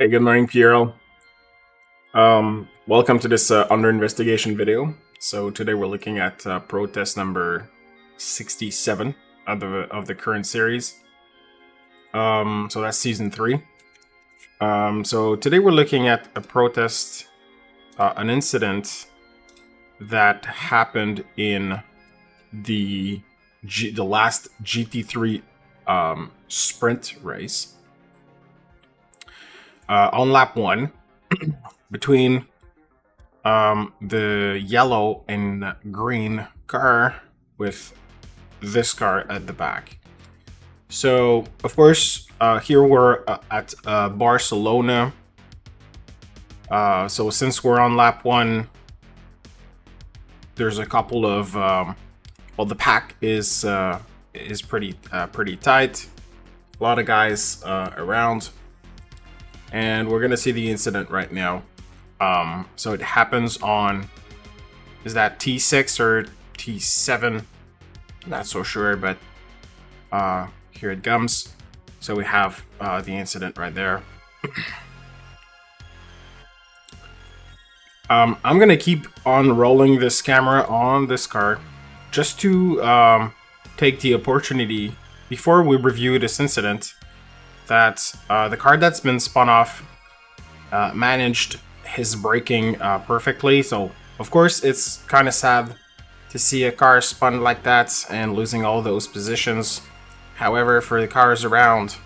Hey, good morning, Piero. Welcome to this under investigation video. So today we're looking at protest number 67 of the current series. So that's season 3. So today we're looking at a protest, an incident that happened in the last GT3 sprint race. On lap 1, between the yellow and green car with this car at the back. So, of course, here we're at Barcelona. So since we're on lap 1, there's a couple of well, the pack is pretty tight. A lot of guys around. And we're gonna see the incident right now. So it happens on, is that T6 or T7? Not so sure, but here it comes. So we have the incident right there. I'm gonna keep on rolling this camera on this car just to take the opportunity before we review this incident that the car that's been spun off managed his braking perfectly. So of course it's kind of sad to see a car spun like that and losing all those positions. However, for the cars around,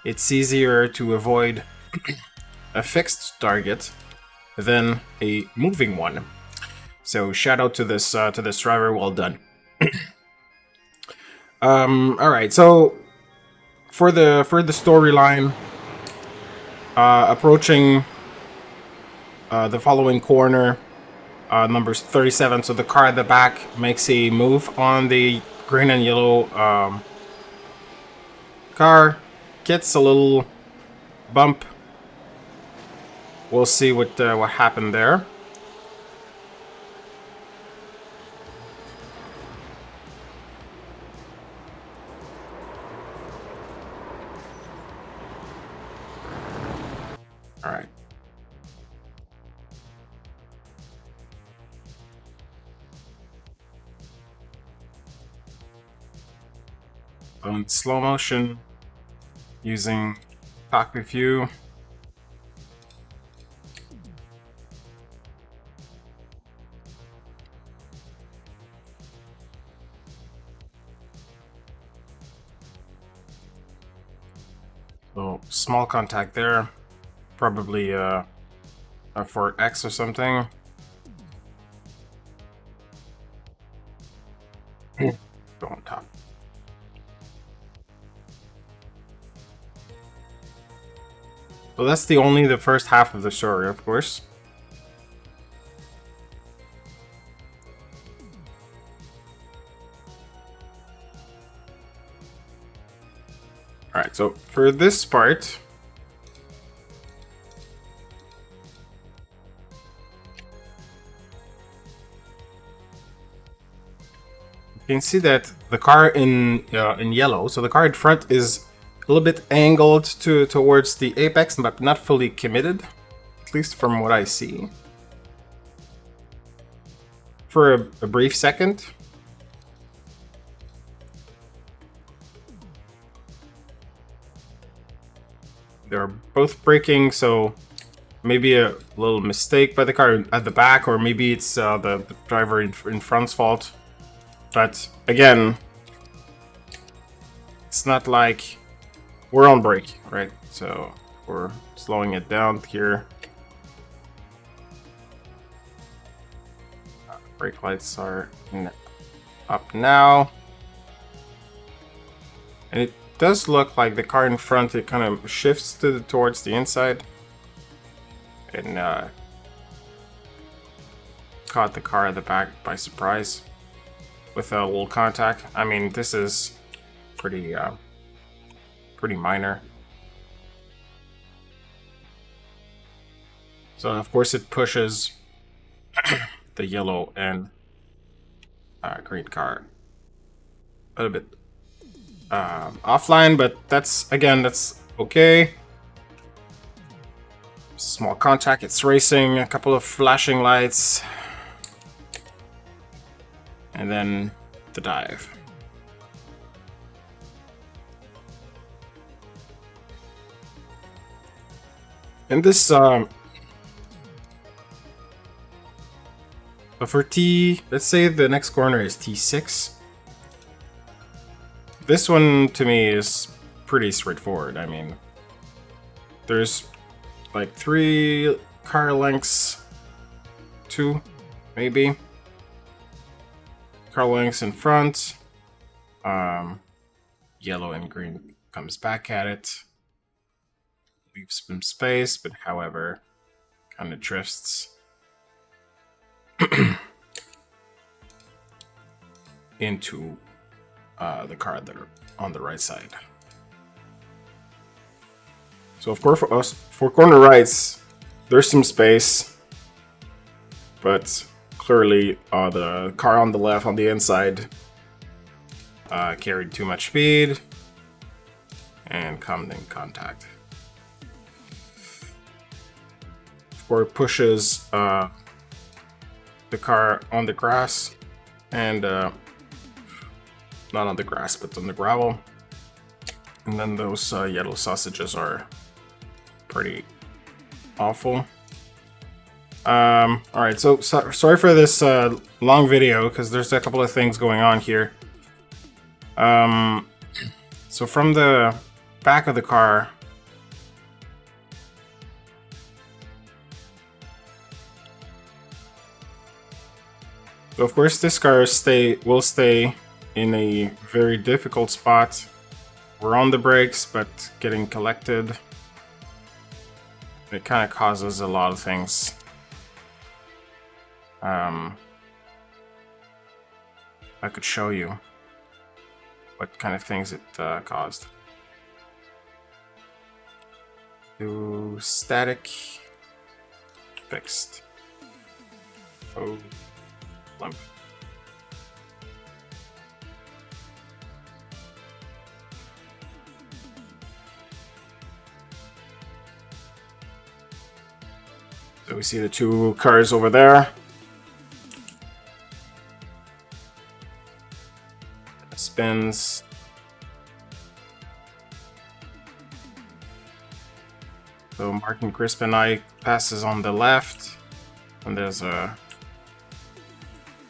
it's easier to avoid a fixed target than a moving one. So shout out to this driver, well done. All right, so for the storyline, approaching the following corner, number 37. So the car at the back makes a move on the green and yellow car, gets a little bump. We'll see what happened there. All right. In slow motion, using cockpit view. So small contact there, probably for X or something. Go on top. So that's the first half of the story, of course. Alright, so for this part, you can see that the car in yellow, so the car in front is a little bit angled towards the apex, but not fully committed, at least from what I see. For a brief second. They're both braking, so maybe a little mistake by the car at the back, or maybe it's the driver in front's fault. But again, it's not like we're on brake, right? So we're slowing it down here. Brake lights are up now. And it does look like the car in front, it kind of shifts towards the inside. And caught the car at the back by surprise with a little contact. I mean, this is pretty minor. So of course it pushes the yellow and green car a little bit offline, but that's okay. Small contact, it's racing, a couple of flashing lights, and then the dive. And this, so for T, let's say the next corner is T6. This one to me is pretty straightforward. I mean, there's like 3 car lengths, 2 maybe. Car lengths in front. Yellow and green comes back at it. Leaves some space, but however, kind of drifts into the car that are on the right side. So of course, for us, for corner rights, there's some space, but clearly the car on the left, on the inside, carried too much speed and come in contact. Of course, pushes the car on the grass and not on the grass, but on the gravel. And then those yellow sausages are pretty awful. Alright, so sorry for this long video, because there's a couple of things going on here. So from the back of the car, so of course this car will stay in a very difficult spot. We're on the brakes, but getting collected. It kind of causes a lot of things. I could show you what kind of things it caused. Do static, fixed. Oh, limp. So we see the 2 cars over there. It spins. So Martin Crispin passes on the left, and there's a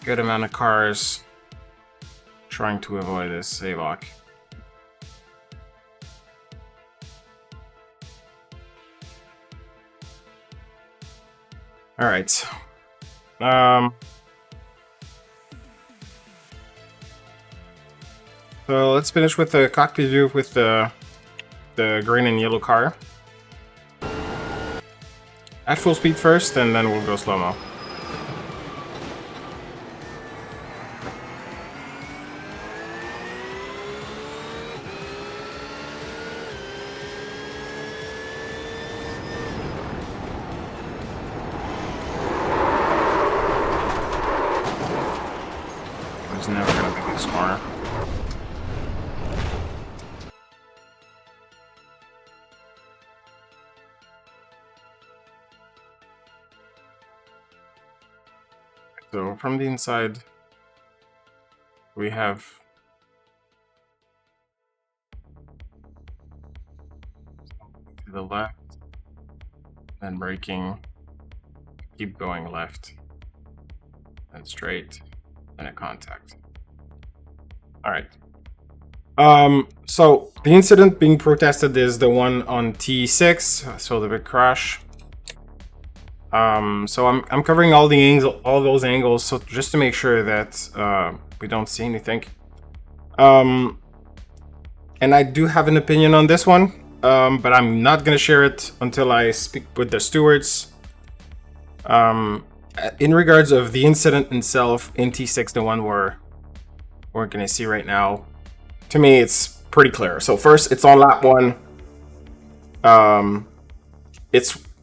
good amount of cars trying to avoid this AVOC. All right. So let's finish with the cockpit view with the green and yellow car. At full speed first, and then we'll go slow-mo. It's never gonna make this corner. So from the inside, we have to the left, then braking, keep going left, and straight, and a contact. All right. So the incident being protested is the one on T6, so the big crash. So I'm covering all those angles, so just to make sure that we don't see anything. And I do have an opinion on this one, but I'm not gonna share it until I speak with the stewards. In regards of the incident itself in T6, the one we're gonna see right now, to me it's pretty clear. So first, it's on lap 1.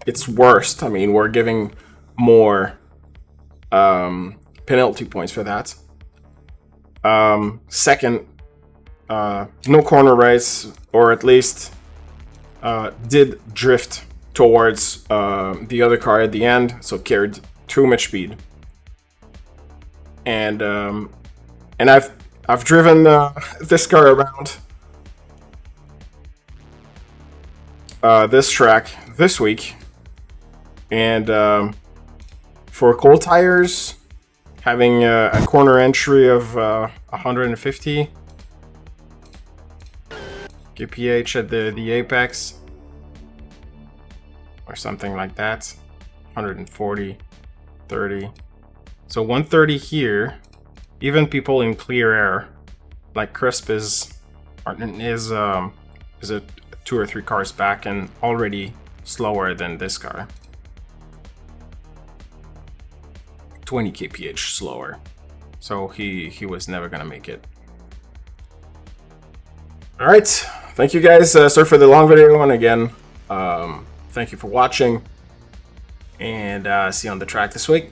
It's worst. I mean, we're giving more penalty points for that. Second, no corner rights, or at least did drift towards the other car at the end, so carried too much speed. And I've driven this car around this track this week, and for cold tires, having a corner entry of 150 kph at the apex, or something like that, 140, 30. So 130 here. Even people in clear air, like Crisp is a 2 or 3 cars back and already slower than this car. 20 kph slower. So he was never gonna make it. All right, thank you guys. Sorry for the long video, and again, thank you for watching, and see you on the track this week.